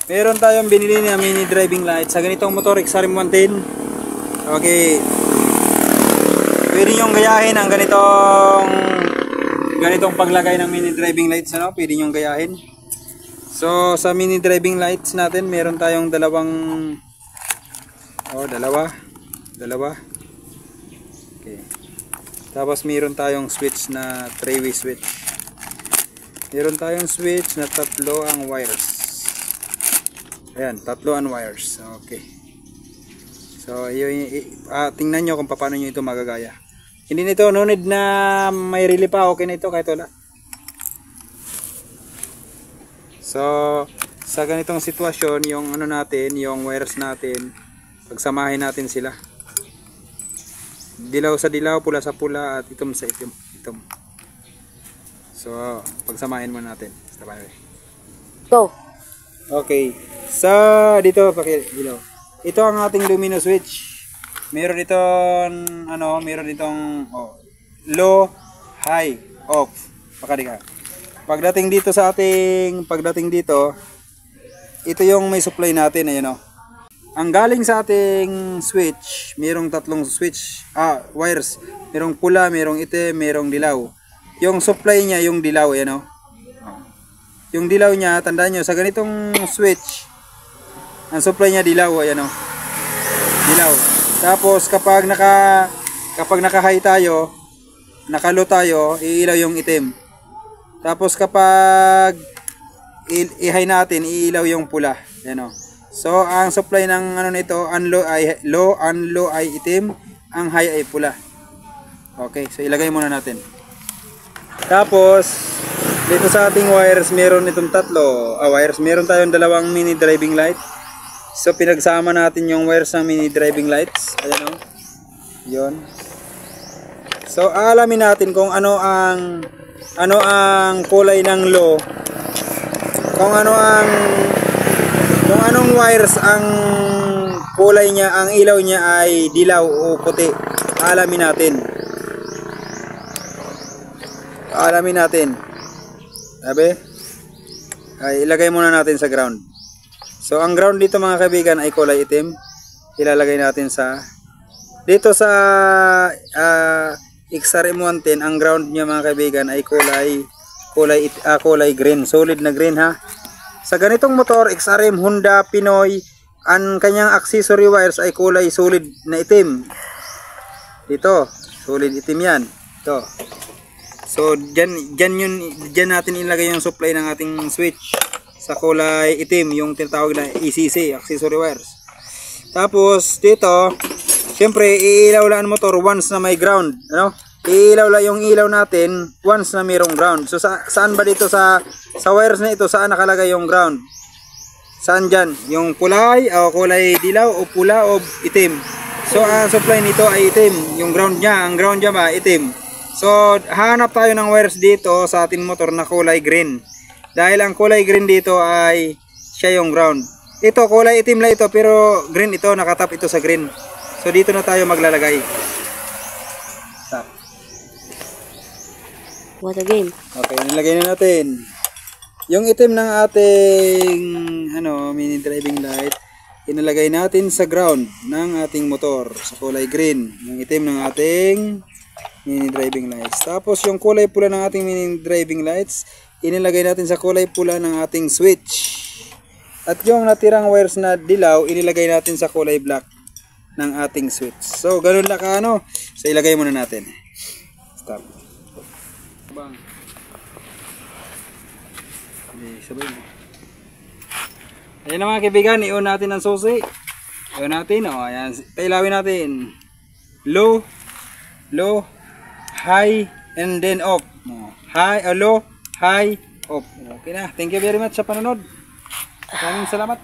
Meron tayong binili na mini driving light sa ganitong motor XRM 110. Okay. Pwede nyo gayahin ang ganitong paglagay ng mini driving lights, ano? Pwede nyo gayahin. So sa mini driving lights natin, meron tayong dalawa. Okay. Tapos meron tayong switch na 3-way switch. Meron tayong switch na tatlo ang wires. Ayan, tatlo ang wires. Okay. So, tingnan nyo kung paano nyo ito magagaya. Hindi nito, no need na may relay pa. Okay na ito, kahit wala. So, sa ganitong sitwasyon, yung ano natin, yung wires natin, pagsamahin natin sila. Dilaw sa dilaw, pula sa pula, at itom sa itom. So, pagsamahin mo natin. Go! Okay. So, dito pakiliw. Ito ang ating lumino switch. Meron itong low, high, off. Pakadika. Pagdating dito, ito yung may supply natin, ayan oh. Ang galing sa ating switch, merong tatlong wires. Merong pula, merong itim, merong dilaw. Yung supply niya, yung dilaw, ayan oh. Yung dilaw niya, tandaan nyo, sa ganitong switch, ang supply niya dilaw, ayan o. Dilaw. Tapos kapag naka-high tayo, naka-low tayo, iilaw yung itim. Tapos kapag i-high natin, iilaw yung pula. Ayan o. So ang supply ng ano nito, ang low ay itim, ang high ay pula. Okay, so ilagay muna natin. Tapos dito sa ating wires, meron itong tatlo wires. Meron tayong dalawang mini driving light. So pinagsama natin yung wires ng mini driving lights. Ayan o. Yun. So alamin natin kung ano ang kulay ng low. Kung anong wires ang kulay niya, ang ilaw niya ay dilaw o puti. Alamin natin. Sabi? Ay, ilagay muna natin sa ground. So, ang ground dito mga kaibigan ay kulay itim. Ilalagay natin dito sa XRM 110, ang ground niya mga kaibigan ay kulay green. Solid na green ha. Sa ganitong motor, XRM, Honda, Pinoy, ang kanyang accessory wires ay kulay solid na itim. Dito, solid itim yan. Ito. So, dyan natin ilagay yung supply ng ating switch sa kulay itim, yung tinatawag na ECC, accessory wires. Tapos, dito, syempre, iilaw lang ang motor once na may ground. Ano? Iilaw lang yung ilaw natin once na mayroong ground. So, saan ba dito sa wires na ito, saan nakalagay yung ground? Saan dyan? Yung kulay dilaw o pula o itim. So, ang supply nito ay itim. Yung ground niya, ang ground niya ba, itim. So, hanap tayo ng wires dito sa ating motor na kulay green. Dahil ang kulay green dito ay siya yung ground. Ito, kulay itim lang ito, pero green ito, nakatap ito sa green. So, dito na tayo maglalagay. Stop. What a game. Okay, nilagay na natin. Yung itim ng ating mini driving light, inilagay natin sa ground ng ating motor sa kulay green. Yung itim ng ating mini driving lights. Tapos yung kulay pula ng ating mini driving lights, inilagay natin sa kulay pula ng ating switch. At yung natirang wires na dilaw, inilagay natin sa kulay black ng ating switch. So, ganun lang So, ilagay muna natin. Stop. Bang. Okay, sabay mo. Ayan na mga kaibigan, i-on natin ang susi. I-on natin, ayan. Pailawin natin. Low, high, and then off. Low, high, off. Okay na. Thank you very much sa panonood. Maraming salamat.